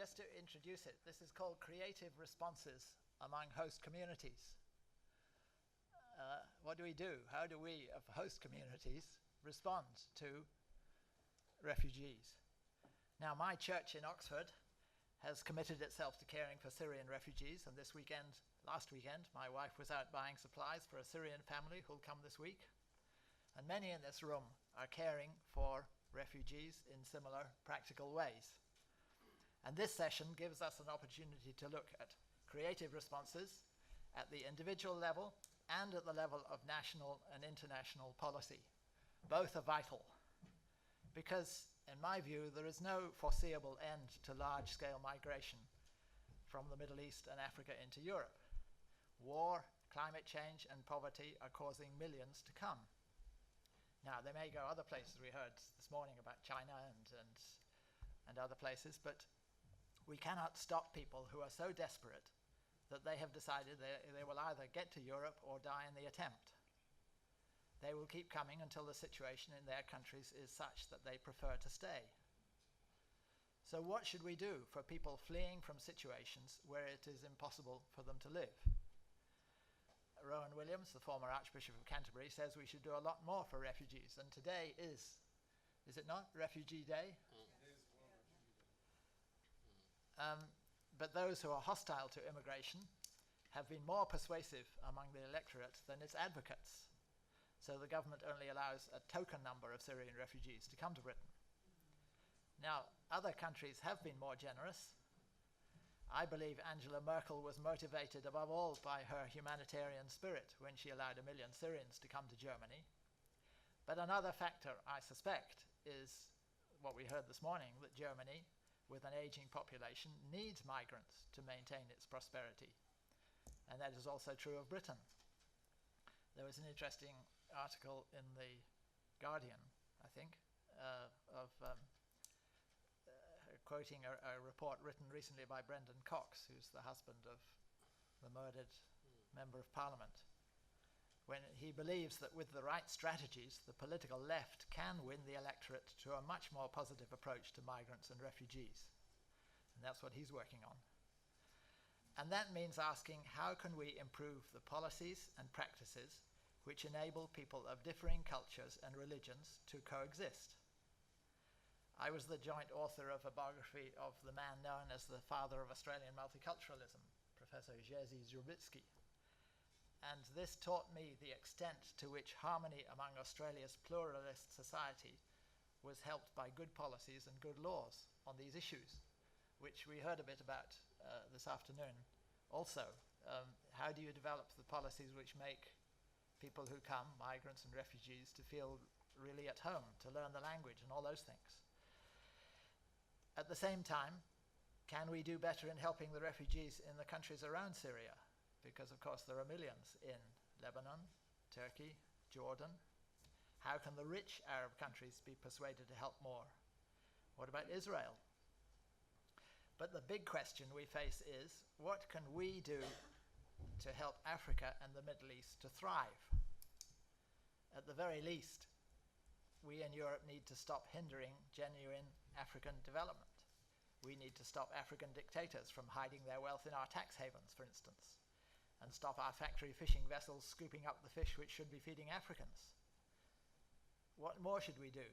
just to introduce it, this is called Creative Responses Among Host Communities. What do we do? How do we, of host communities, respond to refugees? Now, my church in Oxford has committed itself to caring for Syrian refugees, and last weekend, my wife was out buying supplies for a Syrian family who'll come this week. And many in this room are caring for refugees in similar practical ways. And this session gives us an opportunity to look at creative responses at the individual level and at the level of national and international policy. Both are vital because, in my view, there is no foreseeable end to large-scale migration from the Middle East and Africa into Europe. War, climate change, and poverty are causing millions to come. Now, they may go other places. We heard this morning about China and other places, but we cannot stop people who are so desperate that they have decided they will either get to Europe or die in the attempt. They will keep coming until the situation in their countries is such that they prefer to stay. So what should we do for people fleeing from situations where it is impossible for them to live? Rowan Williams, the former Archbishop of Canterbury, says we should do a lot more for refugees. And today is it not, Refugee Day? It is World Refugee Day. But those who are hostile to immigration have been more persuasive among the electorate than its advocates. So the government only allows a token number of Syrian refugees to come to Britain. Now, other countries have been more generous. I believe Angela Merkel was motivated above all by her humanitarian spirit when she allowed 1 million Syrians to come to Germany. But another factor, I suspect, is what we heard this morning, that Germany, with an aging population, needs migrants to maintain its prosperity. And that is also true of Britain. There was an interesting article in the Guardian, I think, quoting a report written recently by Brendan Caux, who's the husband of the murdered Member of Parliament, when he believes that with the right strategies, the political left can win the electorate to a much more positive approach to migrants and refugees. And that's what he's working on. And that means asking, how can we improve the policies and practices which enable people of differing cultures and religions to coexist? I was the joint author of a biography of the man known as the father of Australian multiculturalism, Professor Jerzy Zubitsky. And this taught me the extent to which harmony among Australia's pluralist society was helped by good policies and good laws on these issues, which we heard a bit about this afternoon also. How do you develop the policies which make people who come, migrants and refugees, to feel really at home, to learn the language and all those things? At the same time, can we do better in helping the refugees in the countries around Syria? Because, of course, there are millions in Lebanon, Turkey, Jordan. How can the rich Arab countries be persuaded to help more? What about Israel? But the big question we face is, what can we do to help Africa and the Middle East to thrive? At the very least, we in Europe need to stop hindering genuine African development. We need to stop African dictators from hiding their wealth in our tax havens, for instance, and stop our factory fishing vessels scooping up the fish which should be feeding Africans. What more should we do?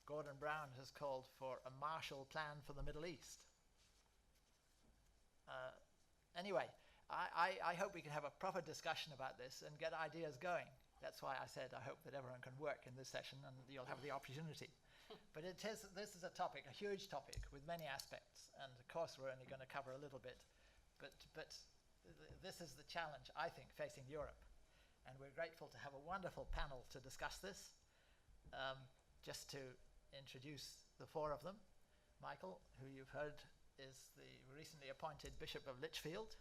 Gordon Brown has called for a Marshall Plan for the Middle East. Anyway, I hope we can have a proper discussion about this and get ideas going. That's why I said I hope that everyone can work in this session and you'll have the opportunity. But this is a topic, a huge topic with many aspects, and of course we're only going to cover a little bit. But this is the challenge, I think, facing Europe. And we're grateful to have a wonderful panel to discuss this. Just to introduce the four of them. Michael, who you've heard is the recently appointed Bishop of Lichfield.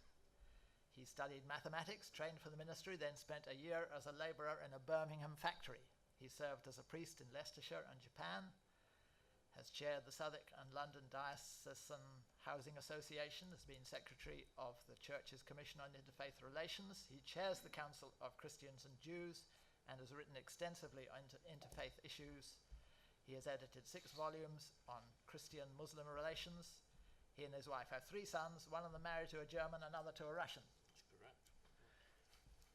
He studied mathematics, trained for the ministry, then spent a year as a labourer in a Birmingham factory. He served as a priest in Leicestershire and Japan, has chaired the Southwark and London Diocesan Housing Association, has been secretary of the Church's Commission on Interfaith Relations. He chairs the Council of Christians and Jews and has written extensively on interfaith issues. He has edited 6 volumes on Christian-Muslim relations. He and his wife have 3 sons, one of them married to a German, another to a Russian. That's correct.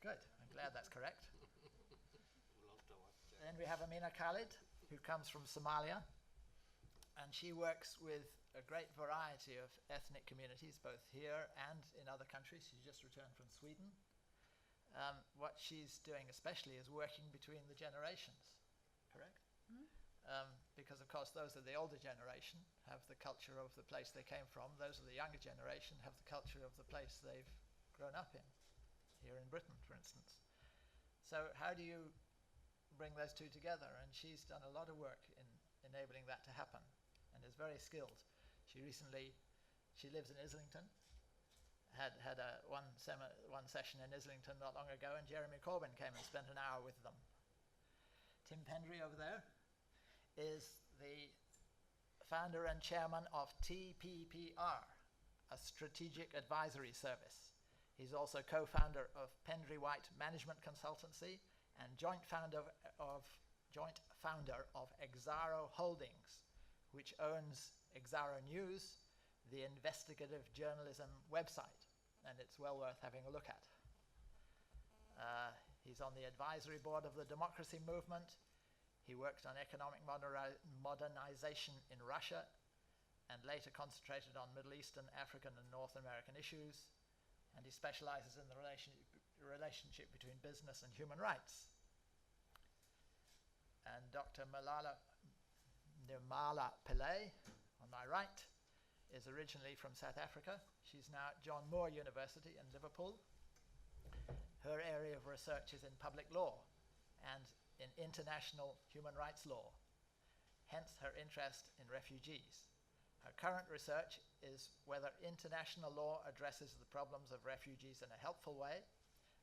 Good, I'm glad that's correct. We'll have to watch that. Then we have Amina Khalid, who comes from Somalia, and she works with a great variety of ethnic communities, both here and in other countries. She just returned from Sweden. What she's doing especially is working between the generations, correct? Because of course those are the older generation, have the culture of the place they came from. Those of the younger generation have the culture of the place they've grown up in, here in Britain, for instance. So how do you bring those two together? And she's done a lot of work in enabling that to happen and is very skilled. She lives in Islington, had one session in Islington not long ago, and Jeremy Corbyn came and spent an hour with them. Tim Pendry over there is the founder and chairman of TPPR, a strategic advisory service. He's also co-founder of Pendry White Management Consultancy and joint founder of Exaro Holdings, which owns Exaro News, the investigative journalism website, and it's well worth having a look at. He's on the advisory board of the Democracy Movement. He worked on economic modernization in Russia and later concentrated on Middle Eastern, African and North American issues, and he specializes in the relationship between business and human rights. And Dr. Nirmala Pillay, on my right, is originally from South Africa. She's now at John Moore University in Liverpool. Her area of research is in public law and in international human rights law, hence her interest in refugees. Her current research is whether international law addresses the problems of refugees in a helpful way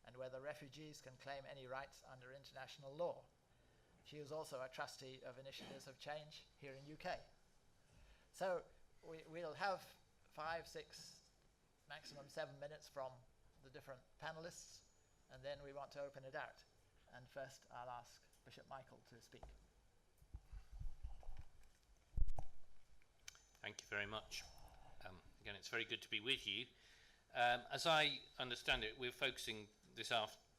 and whether refugees can claim any rights under international law. She is also a trustee of Initiatives of Change here in UK. So we'll have 5, 6, maximum 7 minutes from the different panelists, and then we want to open it out. And first I'll ask Bishop Michael to speak. Thank you very much. Again, it's very good to be with you. As I understand it, we're focusing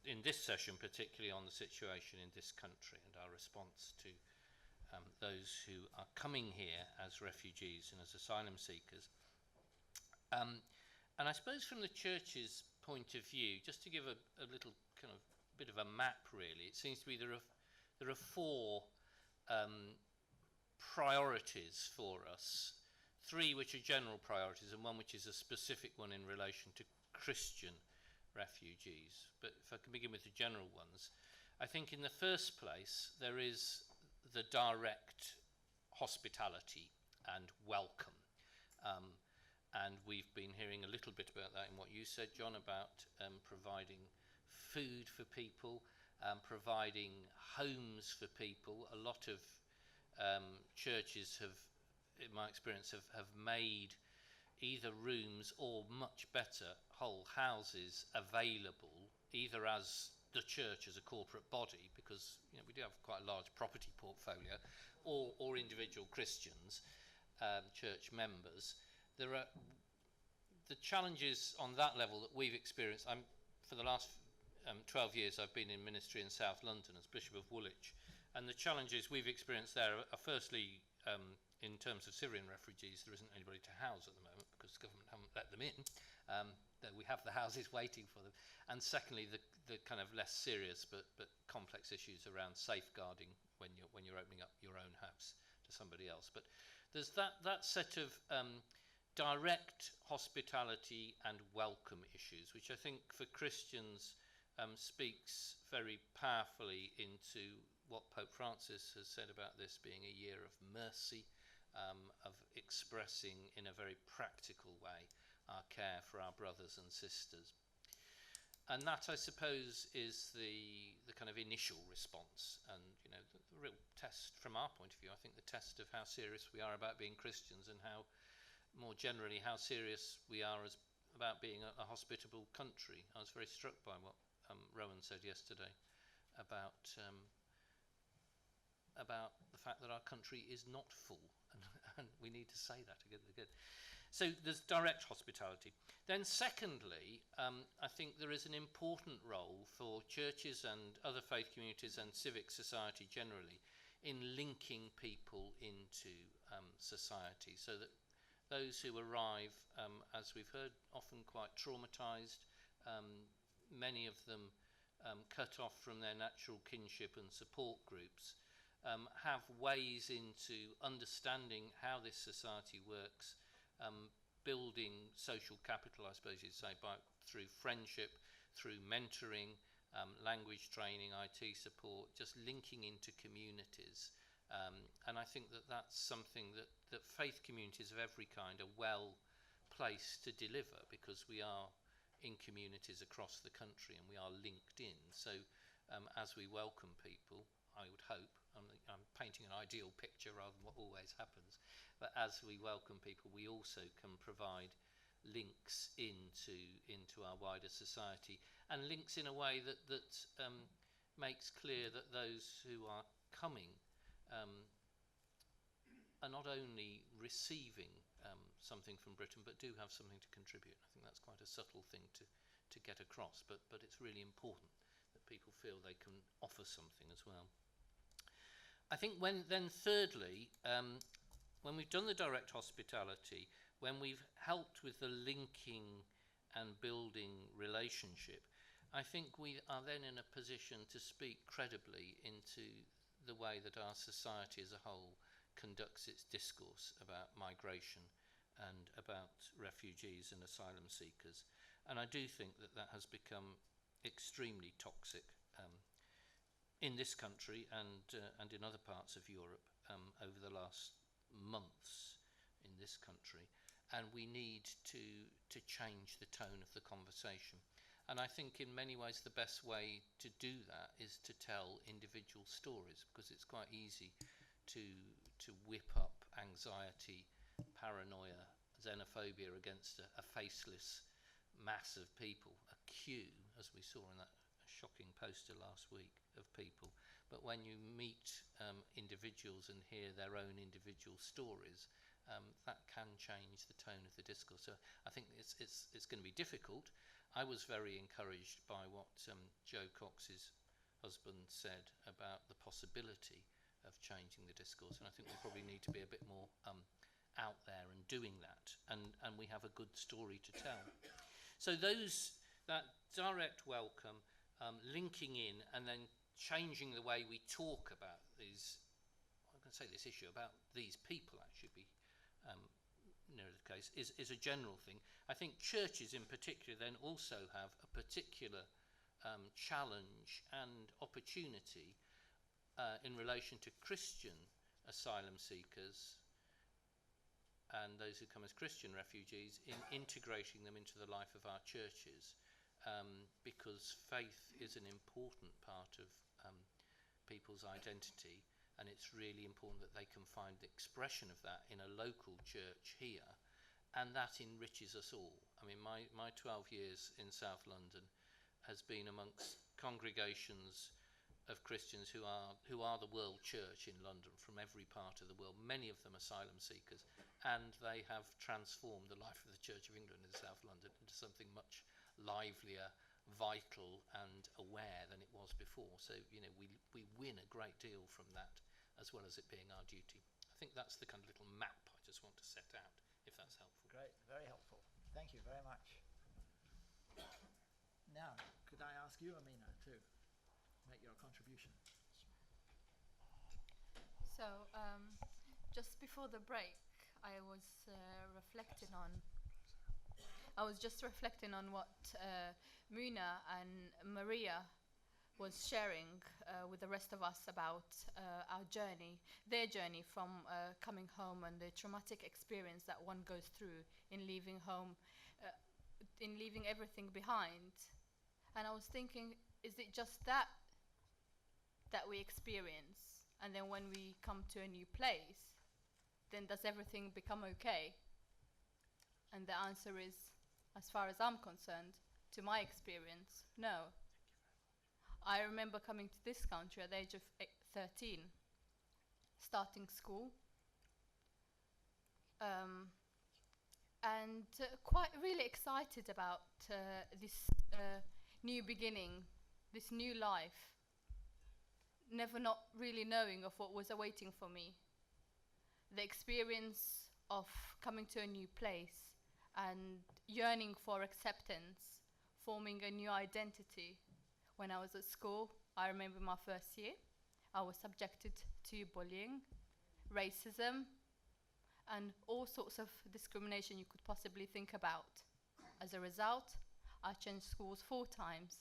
in this session particularly on the situation in this country and our response to those who are coming here as refugees and as asylum seekers. And I suppose from the Church's point of view, just to give a little kind of bit of a map really, it seems to be there are 4 priorities for us, 3 which are general priorities and 1 which is a specific one in relation to Christian refugees. But if I can begin with the general ones, I think in the first place there is the direct hospitality and welcome. And we've been hearing a little bit about that in what you said, John, about providing food for people, providing homes for people. A lot of churches have, in my experience, have made either rooms or much better whole houses available, either as the church as a corporate body, because we do have quite a large property portfolio, or individual Christians, church members. There are the challenges on that level that we've experienced. For the last 12 years I've been in ministry in South London as Bishop of Woolwich, and the challenges we've experienced there are firstly, in terms of Syrian refugees, there isn't anybody to house at the moment because the government haven't let them in. We have the houses waiting for them. And secondly, the kind of less serious but complex issues around safeguarding when you're opening up your own house to somebody else. But there's that set of direct hospitality and welcome issues, which I think for Christians speaks very powerfully into what Pope Francis has said about this being a year of mercy, of expressing in a very practical way our care for our brothers and sisters. And that, I suppose, is the kind of initial response, and the real test from our point of view. I think the test of how serious we are about being Christians, and how, more generally, how serious we are about being a hospitable country. I was very struck by what Rowan said yesterday about the the fact that our country is not full, and we need to say that again. So there's direct hospitality. Then secondly, I think there is an important role for churches and other faith communities and civic society generally in linking people into society, so that those who arrive, as we've heard, often quite traumatised, many of them cut off from their natural kinship and support groups, have ways into understanding how this society works, building social capital, I suppose you'd say, through friendship, through mentoring, language training, IT support, just linking into communities. And I think that that's something that faith communities of every kind are well placed to deliver, because we are in communities across the country and we are linked in. So as we welcome people, I would hope, I'm painting an ideal picture rather than what always happens, but as we welcome people, we also can provide links into our wider society, and links in a way that makes clear that those who are coming are not only receiving something from Britain, but do have something to contribute. I think that's quite a subtle thing to get across, but it's really important that people feel they can offer something as well. I think thirdly, when we've done the direct hospitality, when we've helped with the linking and building relationship, I think we are then in a position to speak credibly into the way that our society as a whole conducts its discourse about migration and about refugees and asylum seekers. And I do think that has become extremely toxic in this country and in other parts of Europe over the last months in this country, and we need to change the tone of the conversation. And I think in many ways the best way to do that is to tell individual stories, because it's quite easy to whip up anxiety, paranoia, xenophobia against a faceless mass of people, a queue, as we saw in that shocking poster last week, of people. But when you meet individuals and hear their own individual stories, that can change the tone of the discourse. So I think it's going to be difficult. I was very encouraged by what Joe Cox's husband said about the possibility of changing the discourse, and I think we probably need to be a bit more out there and doing that, and we have a good story to tell. So that direct welcome, linking in, and then changing the way we talk about these, I'm going to say this issue about these people actually be nearer the case, is a general thing. I think churches in particular then also have a particular challenge and opportunity in relation to Christian asylum seekers and those who come as Christian refugees, in integrating them into the life of our churches, because faith is an important part of people's identity, and it's really important that they can find the expression of that in a local church here, and that enriches us all. I mean, my 12 years in South London has been amongst congregations of Christians who are the world church in London, from every part of the world, many of them asylum seekers, and they have transformed the life of the Church of England in South London into something much livelier, vital and aware than it was before. So, you know, we win a great deal from that, as well as it being our duty. I think that's the kind of little map I just want to set out, if that's helpful. Great, very helpful. Thank you very much. Now, could I ask you, Amina, to make your contribution? So, just before the break, I was just reflecting on what Muna and Maria was sharing with the rest of us about our journey, their journey from coming home, and the traumatic experience that one goes through in leaving home, in leaving everything behind. And I was thinking, is it just that we experience, and then when we come to a new place, then does everything become okay? And the answer is, as far as I'm concerned, to my experience, no. I remember coming to this country at the age of 13, starting school. And quite really excited about this new beginning, this new life, never not really knowing of what was awaiting for me. The experience of coming to a new place and yearning for acceptance, forming a new identity. When I was at school, I remember my first year, I was subjected to bullying, racism, and all sorts of discrimination you could possibly think about. As a result, I changed schools 4 times.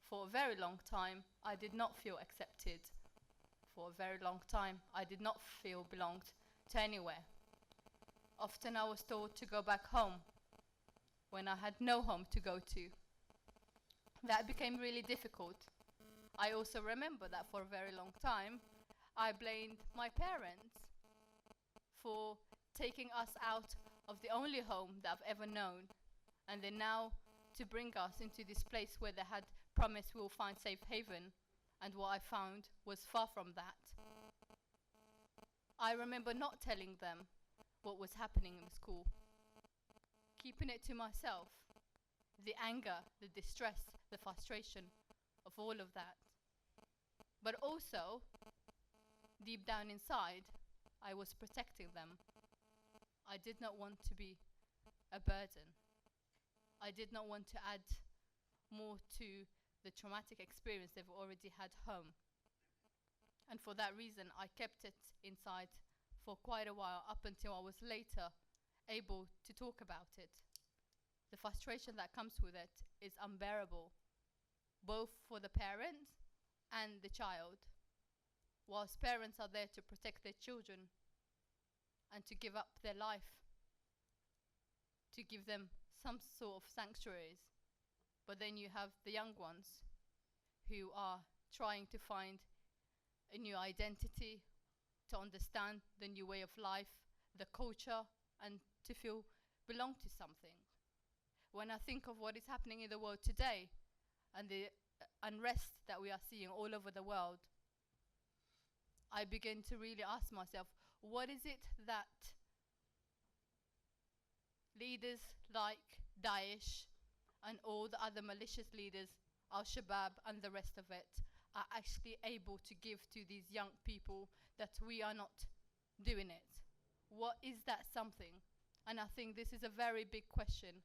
For a very long time, I did not feel accepted. For a very long time, I did not feel belonged to anywhere. Often I was told to go back home when I had no home to go to. That became really difficult. I also remember that for a very long time, I blamed my parents for taking us out of the only home that I've ever known, and then now to bring us into this place where they had promised we'll find safe haven, and what I found was far from that. I remember not telling them what was happening in the school, keeping it to myself, the anger, the distress, the frustration of all of that. But also, deep down inside, I was protecting them. I did not want to be a burden. I did not want to add more to the traumatic experience they've already had home. And for that reason, I kept it inside for quite a while, up until I was later able to talk about it. The frustration that comes with it is unbearable, both for the parent and the child. Whilst parents are there to protect their children and to give up their life, to give them some sort of sanctuaries, but then you have the young ones who are trying to find a new identity, to understand the new way of life, the culture, and to feel belong to something. When I think of what is happening in the world today and the unrest that we are seeing all over the world, I begin to really ask myself, what is it that leaders like Daesh and all the other malicious leaders, Al-Shabaab and the rest of it, are actually able to give to these young people that we are not doing it? What is that something? And I think this is a very big question,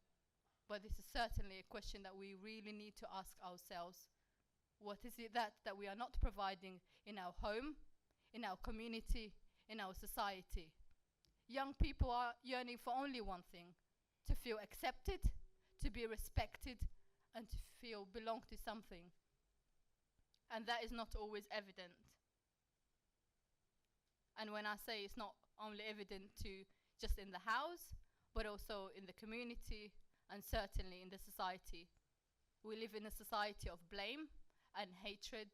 but this is certainly a question that we really need to ask ourselves. What is it that we are not providing in our home, in our community, in our society? Young people are yearning for only one thing: to feel accepted, to be respected, and to feel belong to something. And that is not always evident. And when I say it's not only evident to just in the house, but also in the community and certainly in the society. We live in a society of blame and hatred,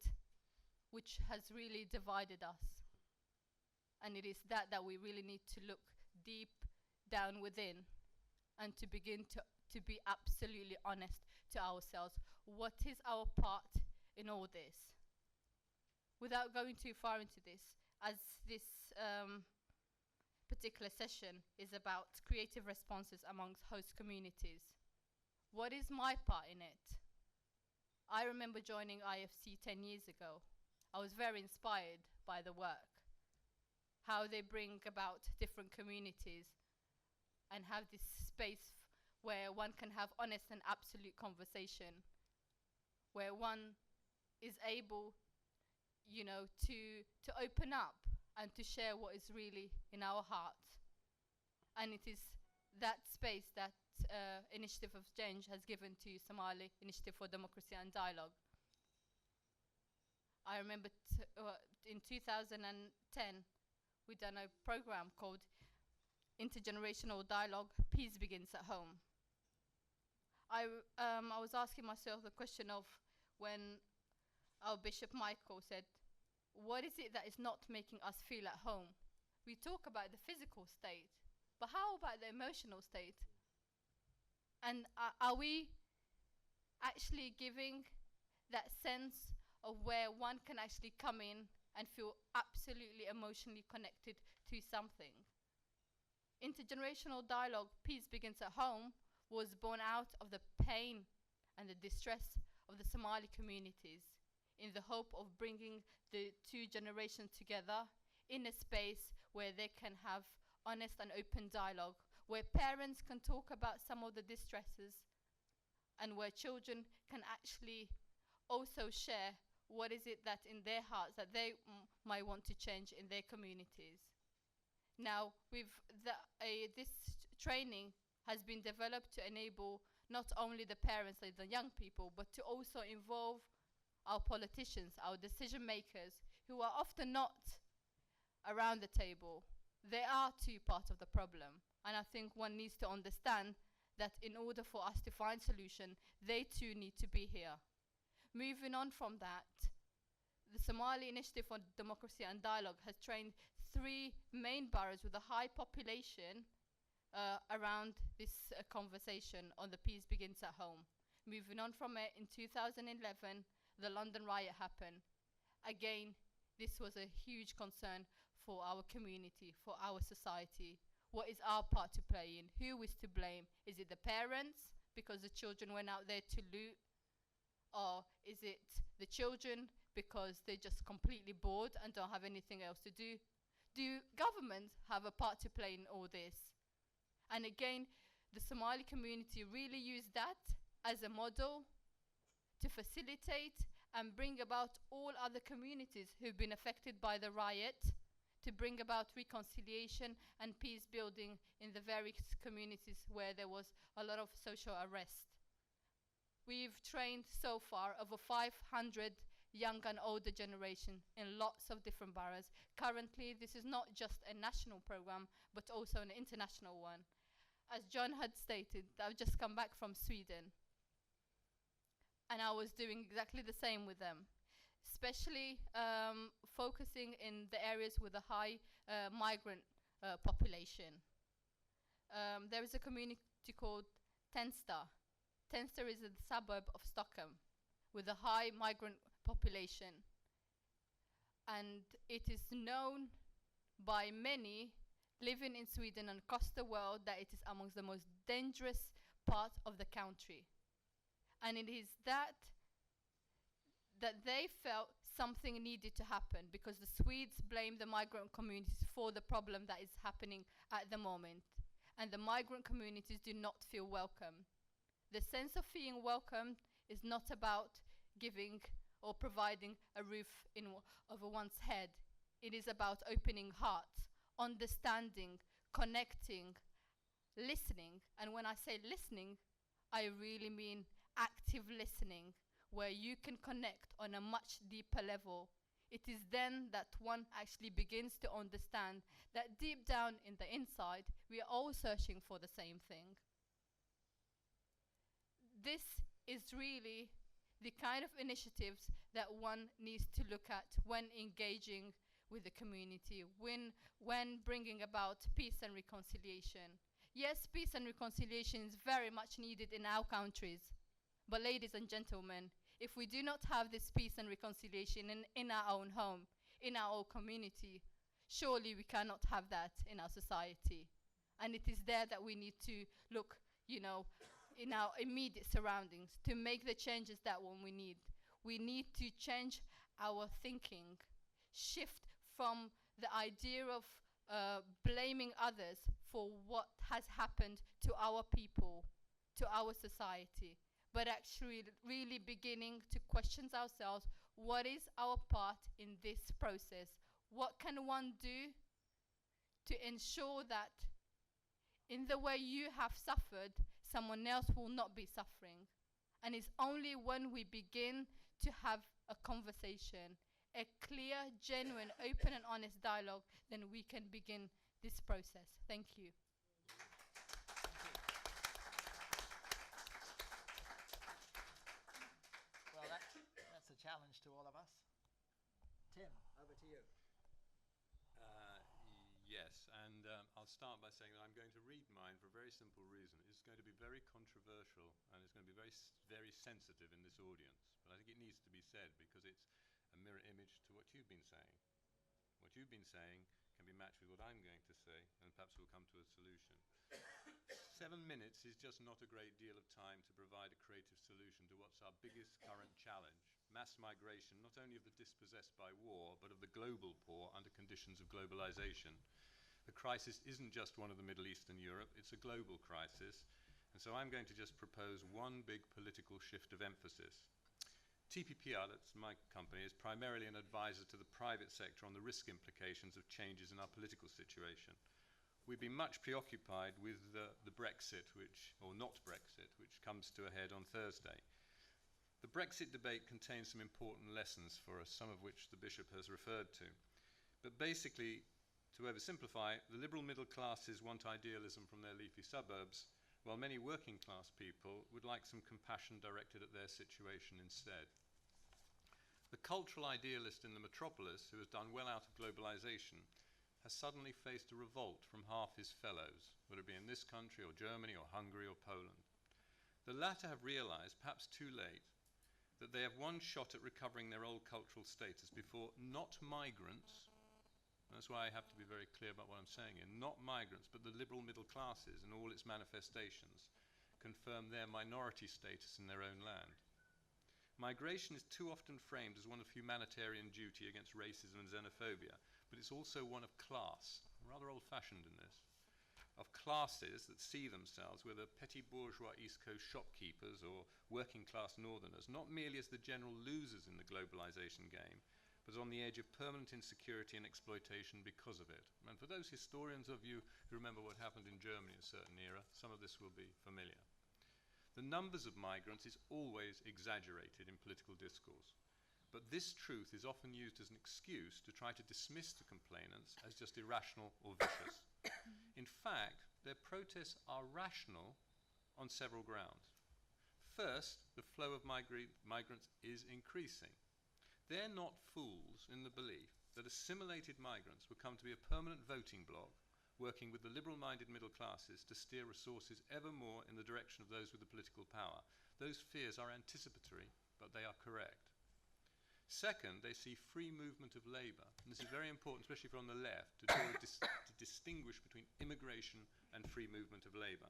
which has really divided us. And it is that we really need to look deep down within and to begin to be absolutely honest to ourselves. What is our part in all this? Without going too far into this, as this particular session is about creative responses amongst host communities, what is my part in it? I remember joining IofC 10 years ago. I was very inspired by the work, how they bring about different communities and have this space where one can have honest and absolute conversation, where one is able, to open up and to share what is really in our hearts. And it is that space that Initiative of Change has given to Somali Initiative for Democracy and Dialogue. I remember in 2010, we done a program called Intergenerational Dialogue, Peace Begins at Home. I was asking myself the question of, when our Bishop Michael said, what is it that is not making us feel at home? We talk about the physical state, but how about the emotional state? And are we actually giving that sense of where one can actually come in and feel absolutely emotionally connected to something. Intergenerational dialogue, Peace Begins at Home, was born out of the pain and the distress of the Somali communities in the hope of bringing the two generations together in a space where they can have honest and open dialogue, where parents can talk about some of the distresses, and where children can actually also share what is it that in their hearts that they might want to change in their communities. Now, this training has been developed to enable not only the parents and the young people, but to also involve our politicians, our decision makers, who are often not around the table. They are too part of the problem. And I think one needs to understand that in order for us to find solution, they too need to be here. Moving on from that, the Somali Initiative for Democracy and Dialogue has trained 3 main boroughs with a high population around this conversation on the Peace Begins at Home. Moving on from it, in 2011, the London riot happened. Again, this was a huge concern for our community, for our society. What is our part to play in? Who is to blame? Is it the parents because the children went out there to loot? Or is it the children because they're just completely bored and don't have anything else to do? Do governments have a part to play in all this? And again, the Somali community really used that as a model to facilitate and bring about all other communities who've been affected by the riot, to bring about reconciliation and peace building in the various communities where there was a lot of social unrest. We've trained so far over 500 young and older generation in lots of different boroughs. Currently, this is not just a national program, but also an international one. As John had stated, I've just come back from Sweden, and I was doing exactly the same with them, especially focusing in the areas with a high migrant population. There is a community called Tensta. Tensta is a suburb of Stockholm with a high migrant population, and it is known by many living in Sweden and across the world that it is amongst the most dangerous part of the country. And it is that they felt something needed to happen, because the Swedes blame the migrant communities for the problem that is happening at the moment, and the migrant communities do not feel welcome. The sense of feeling welcomed is not about giving or providing a roof over one's head. It is about opening hearts, understanding, connecting, listening. And when I say listening, I really mean active listening, where you can connect on a much deeper level. It is then that one actually begins to understand that deep down in the inside, we are all searching for the same thing. This is really the kind of initiatives that one needs to look at when engaging with the community, when bringing about peace and reconciliation. Yes, peace and reconciliation is very much needed in our countries. But ladies and gentlemen, if we do not have this peace and reconciliation in our own home, in our own community, surely we cannot have that in our society. And it is there that we need to look, in our immediate surroundings to make the changes that we need. We need to change our thinking, shift from the idea of blaming others for what has happened to our people, to our society, but actually really beginning to question ourselves, what is our part in this process? What can one do to ensure that in the way you have suffered, someone else will not be suffering? And it's only when we begin to have a conversation, a clear, genuine, open and honest dialogue, then we can begin this process. Thank you. Well, that's a challenge to all of us. Tim, over to you. Yes, and I'll start by saying that I'm going to read mine for a very simple reason. It's going to be very controversial, and it's going to be very, very sensitive in this audience. But I think it needs to be said because it's a mirror image to what you've been saying. What you've been saying can be matched with what I'm going to say, and perhaps we'll come to a solution. 7 minutes is just not a great deal of time to provide a creative solution to what's our biggest current challenge: mass migration, not only of the dispossessed by war, but of the global poor under conditions of globalization. The crisis isn't just one of the Middle East and Europe, it's a global crisis. And so I'm going to just propose one big political shift of emphasis. TPPR, that's my company, is primarily an advisor to the private sector on the risk implications of changes in our political situation. We've been much preoccupied with the Brexit, or not Brexit, which comes to a head on Thursday. The Brexit debate contains some important lessons for us, some of which the Bishop has referred to. But basically, to oversimplify, the liberal middle classes want idealism from their leafy suburbs, while many working class people would like some compassion directed at their situation instead. The cultural idealist in the metropolis, who has done well out of globalization, has suddenly faced a revolt from half his fellows, whether it be in this country or Germany or Hungary or Poland. The latter have realized, perhaps too late, that they have one shot at recovering their old cultural status before not migrants, that's why I have to be very clear about what I'm saying here, not migrants, but the liberal middle classes in all its manifestations, confirm their minority status in their own land. Migration is too often framed as one of humanitarian duty against racism and xenophobia, but it's also one of class, rather old-fashioned in this, of classes that see themselves, whether petty bourgeois East Coast shopkeepers or working-class northerners, not merely as the general losers in the globalization game, but on the edge of permanent insecurity and exploitation because of it. And for those historians of you who remember what happened in Germany in a certain era, some of this will be familiar. The numbers of migrants is always exaggerated in political discourse, but this truth is often used as an excuse to try to dismiss the complainants as just irrational or vicious. In fact, their protests are rational on several grounds. First, the flow of migrants is increasing. They're not fools in the belief that assimilated migrants will come to be a permanent voting bloc, working with the liberal-minded middle classes to steer resources ever more in the direction of those with the political power. Those fears are anticipatory, but they are correct. Second, they see free movement of labour, and this is very important, especially if you're on the left, to distinguish between immigration and free movement of labour.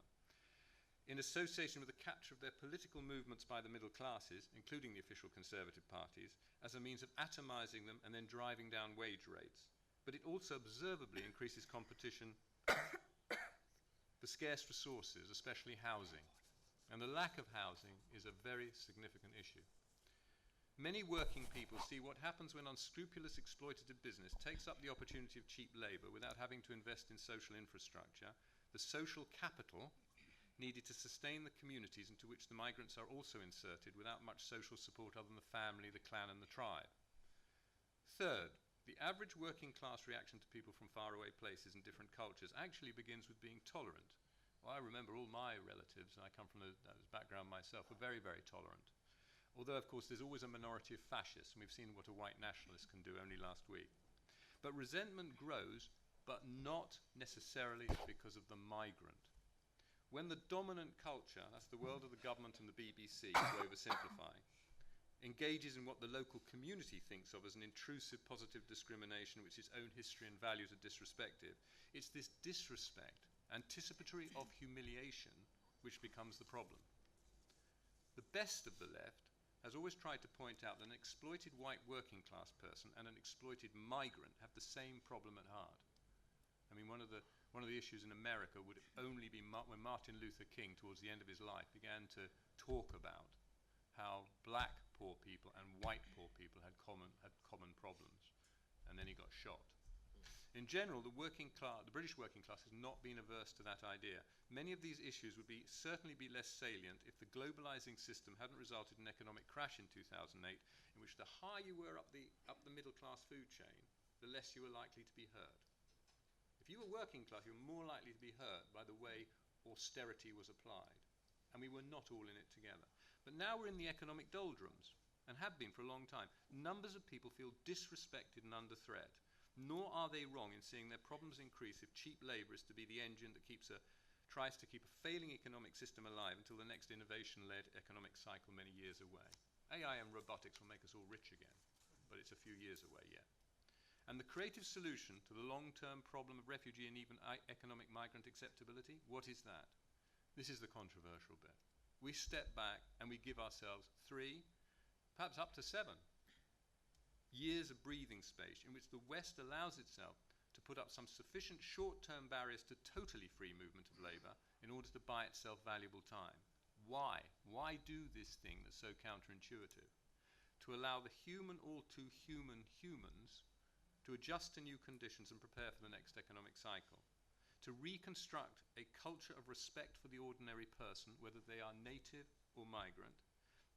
In association with the capture of their political movements by the middle classes, including the official Conservative parties, as a means of atomising them and then driving down wage rates. But it also observably increases competition for scarce resources, especially housing. And the lack of housing is a very significant issue. Many working people see what happens when unscrupulous exploitative business takes up the opportunity of cheap labour without having to invest in social infrastructure, the social capital needed to sustain the communities into which the migrants are also inserted without much social support other than the family, the clan and the tribe. Third, the average working class reaction to people from faraway places and different cultures actually begins with being tolerant. Well, I remember all my relatives, and I come from that background myself, were very, very tolerant. Although, of course, there's always a minority of fascists, and we've seen what a white nationalist can do only last week. But resentment grows, but not necessarily because of the migrant. When the dominant culture, that's the world of the government and the BBC, to oversimplify, engages in what the local community thinks of as an intrusive positive discrimination which its own history and values are disrespected, it's this disrespect, anticipatory of humiliation, which becomes the problem. The best of the left has always tried to point out that an exploited white working class person and an exploited migrant have the same problem at heart. I mean, one of the issues in America would only be when Martin Luther King, towards the end of his life, began to talk about how black poor people and white poor people had common problems, and then he got shot. In general, the British working class has not been averse to that idea. Many of these issues would certainly be less salient if the globalizing system hadn't resulted in an economic crash in 2008, in which the higher you were up the middle class food chain, the less you were likely to be hurt. If you were working class, you were more likely to be hurt by the way austerity was applied. And we were not all in it together. But now we're in the economic doldrums, and have been for a long time. Numbers of people feel disrespected and under threat. Nor are they wrong in seeing their problems increase if cheap labour is to be the engine that tries to keep a failing economic system alive until the next innovation-led economic cycle many years away. AI and robotics will make us all rich again. but it's a few years away yet. And the creative solution to the long-term problem of refugee and even economic migrant acceptability, what is that? This is the controversial bit. We step back and we give ourselves 3, perhaps up to 7 years of breathing space in which the West allows itself to put up some sufficient short-term barriers to totally free movement of labour in order to buy itself valuable time. Why? Why do this thing that's so counterintuitive? To allow the human, all too human humans to adjust to new conditions and prepare for the next economic cycle. To reconstruct a culture of respect for the ordinary person, whether they are native or migrant.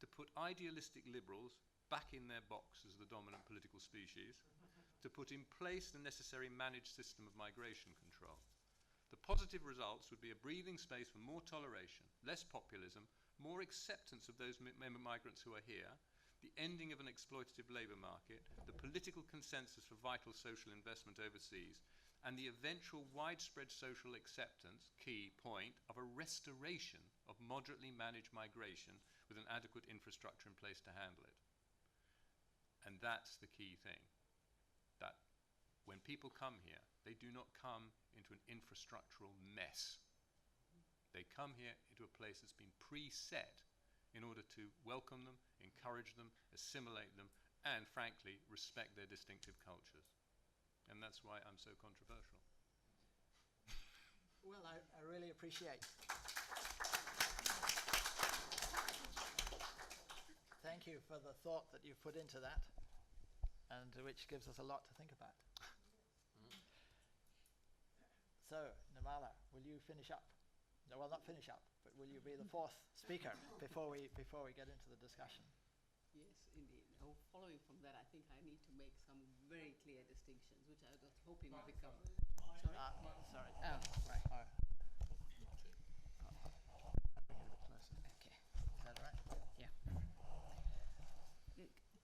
To put idealistic liberals back in their box as the dominant political species, to put in place the necessary managed system of migration control. The positive results would be a breathing space for more toleration, less populism, more acceptance of those migrants who are here, the ending of an exploitative labour market, the political consensus for vital social investment overseas, and the eventual widespread social acceptance, key point, of a restoration of moderately managed migration with an adequate infrastructure in place to handle it. And that's the key thing, that when people come here, they do not come into an infrastructural mess. They come here into a place that's been preset in order to welcome them, encourage them, assimilate them, and frankly, respect their distinctive cultures. And that's why I'm so controversial. Well, I really appreciate. Thank you for the thought that you've put into that, and which gives us a lot to think about. So, Nirmala, will you finish up? No, well, not finish up, but will you be the 4th speaker before we get into the discussion? Yes, indeed. Now, following from that, I think I need to make some very clear distinctions, which I was hoping would become. Sorry? Sorry. Oh, right. I'll bring it a bit closer. Okay. Is that all right? Yeah.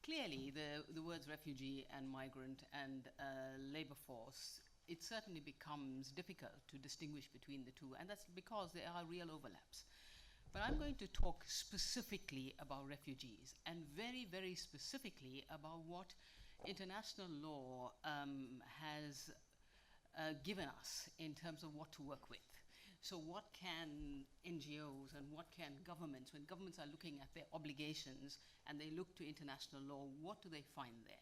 Clearly, the words refugee and migrant and labour force, it certainly becomes difficult to distinguish between the two, and that's because there are real overlaps. But I'm going to talk specifically about refugees, and very, very specifically about what international law has given us in terms of what to work with. So what can NGOs and what can governments, when governments are looking at their obligations and they look to international law, what do they find there?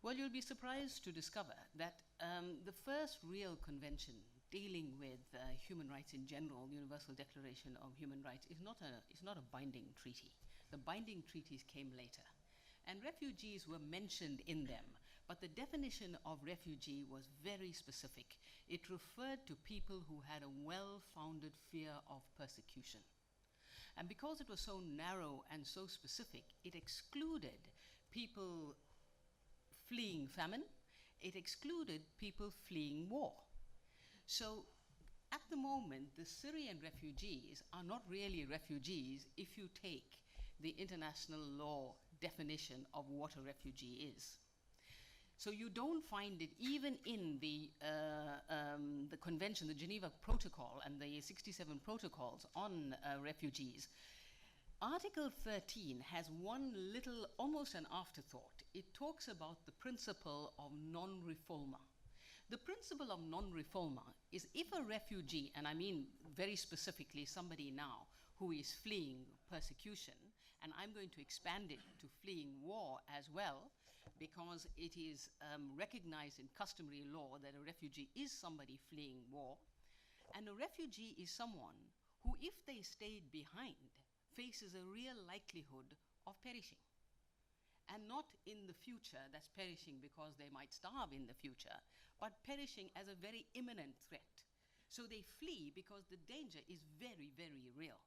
Well, you'll be surprised to discover that the first real convention dealing with human rights in general, the Universal Declaration of Human Rights, is not a binding treaty. The binding treaties came later. And refugees were mentioned in them, but the definition of refugee was very specific. It referred to people who had a well-founded fear of persecution. And because it was so narrow and so specific, it excluded people fleeing famine, it excluded people fleeing war. So at the moment, the Syrian refugees are not really refugees if you take the international law definition of what a refugee is. So you don't find it even in the convention, the Geneva Protocol and the 67 protocols on refugees. Article 13 has one little, almost an afterthought. It talks about the principle of non-refoulement. The principle of non-refoulement is if a refugee, and I mean very specifically somebody now who is fleeing persecution, and I'm going to expand it to fleeing war as well, because it is recognized in customary law that a refugee is somebody fleeing war, and a refugee is someone who, if they stayed behind, faces a real likelihood of perishing. And not in the future, that's perishing because they might starve in the future, but perishing as a very imminent threat. So they flee because the danger is very, very real.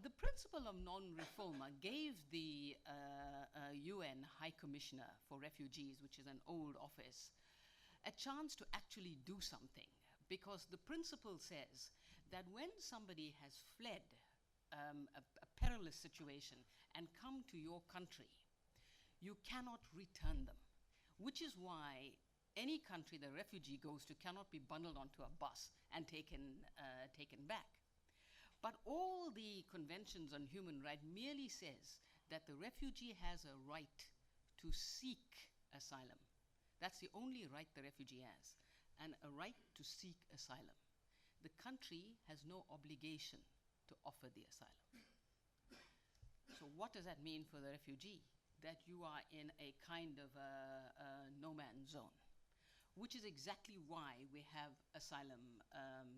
The principle of non-refoulement gave the UN High Commissioner for Refugees, which is an old office, a chance to actually do something, because the principle says that when somebody has fled a perilous situation and come to your country, you cannot return them, which is why any country the refugee goes to cannot be bundled onto a bus and taken back. But all the conventions on human rights merely says that the refugee has a right to seek asylum. That's the only right the refugee has, and a right to seek asylum. The country has no obligation to offer the asylum. So what does that mean for the refugee? That you are in a kind of a no man's zone, which is exactly why we have asylum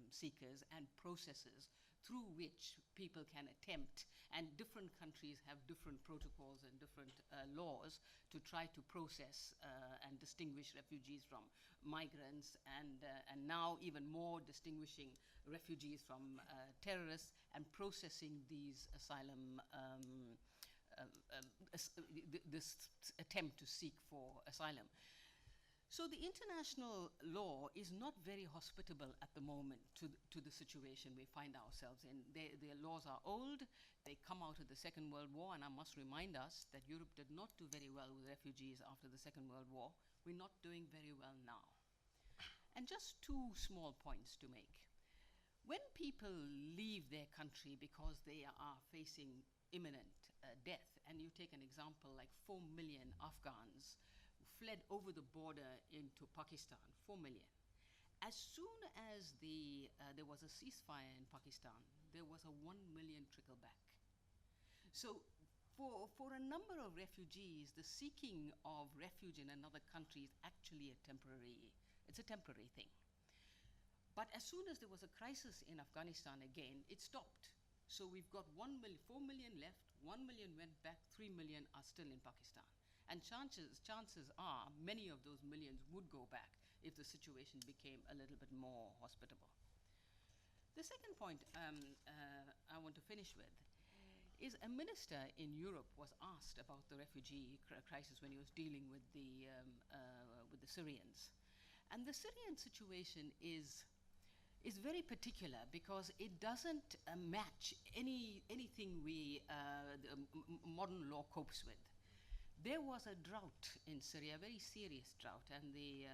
seekers and processes through which people can attempt, and different countries have different protocols and different laws to try to process and distinguish refugees from migrants, and now even more distinguishing refugees from terrorists, and processing these asylum this attempt to seek for asylum. So the international law is not very hospitable at the moment to the situation we find ourselves in. Their laws are old. They come out of the Second World War, and I must remind us that Europe did not do very well with refugees after the Second World War. We're not doing very well now. And just two small points to make. When people leave their country because they are facing imminent death, and you take an example like 4 million Afghans fled over the border into Pakistan, 4 million. As soon as there was a ceasefire in Pakistan, there was a 1 million trickle back. So for a number of refugees, the seeking of refuge in another country is actually it's a temporary thing. But as soon as there was a crisis in Afghanistan again, it stopped. So we've got 4 million left, 1 million went back, 3 million are still in Pakistan. And chances are many of those millions would go back if the situation became a little bit more hospitable. The second point I want to finish with is a minister in Europe was asked about the refugee crisis when he was dealing with the Syrians. And the Syrian situation is very particular because it doesn't match anything the modern law copes with. There was a drought in Syria, a very serious drought, and the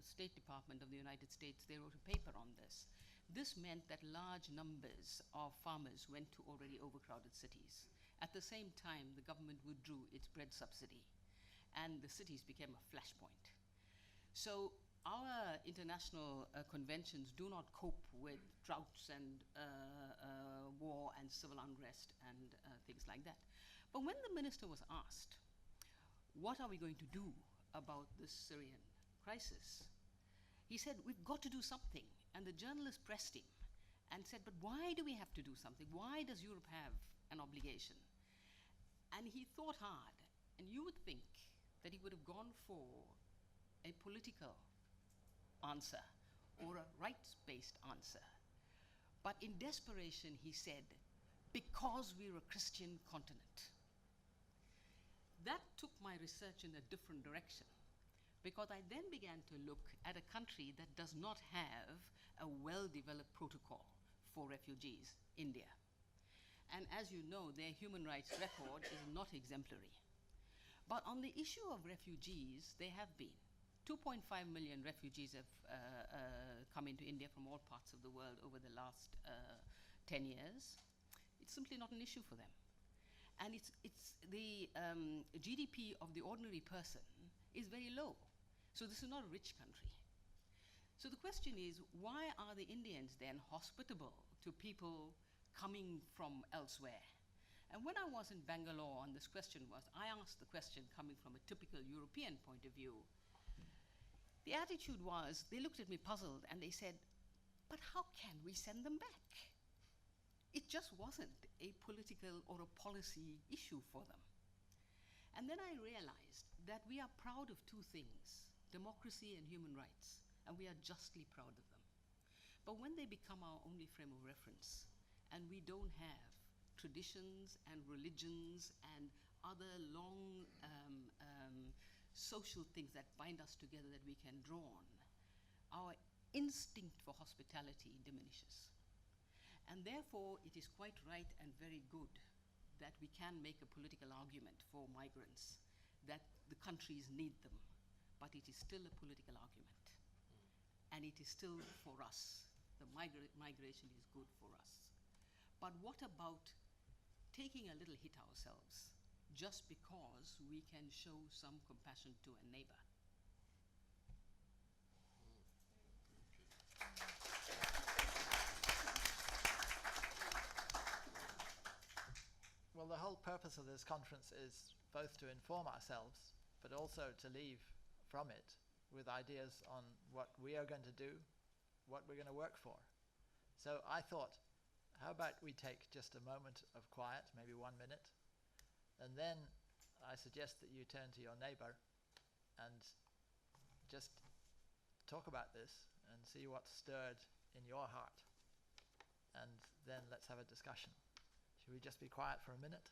State Department of the United States, they wrote a paper on this. This meant that large numbers of farmers went to already overcrowded cities. At the same time, the government withdrew its bread subsidy, and the cities became a flashpoint. So our international conventions do not cope with droughts and war and civil unrest and things like that. But when the minister was asked, what are we going to do about this Syrian crisis? He said, we've got to do something. And the journalist pressed him and said, but why do we have to do something? Why does Europe have an obligation? And he thought hard, and you would think that he would have gone for a political answer or a rights-based answer. But in desperation, he said, because we're a Christian continent. That took my research in a different direction, because I then began to look at a country that does not have a well-developed protocol for refugees, India. And as you know, their human rights record is not exemplary. But on the issue of refugees, there have been 2.5 million refugees have come into India from all parts of the world over the last 10 years. It's simply not an issue for them. And it's the GDP of the ordinary person is very low. So this is not a rich country. So the question is, why are the Indians then hospitable to people coming from elsewhere? And when I was in Bangalore and this question was, I asked the question coming from a typical European point of view. The attitude was, they looked at me puzzled and they said, but how can we send them back? It just wasn't a political or a policy issue for them. And then I realized that we are proud of two things, democracy and human rights, and we are justly proud of them. But when they become our only frame of reference, and we don't have traditions and religions and other long social things that bind us together that we can draw on, our instinct for hospitality diminishes. And therefore, it is quite right and very good that we can make a political argument for migrants, that the countries need them, but it is still a political argument. And it is still for us. The migration is good for us. But what about taking a little hit ourselves just because we can show some compassion to a neighbor. Well, the whole purpose of this conference is both to inform ourselves, but also to leave from it with ideas on what we are going to do, what we're going to work for. So I thought, how about we take just a moment of quiet, maybe 1 minute, and then I suggest that you turn to your neighbor and just talk about this and see what's stirred in your heart. And then let's have a discussion. Should we just be quiet for a minute?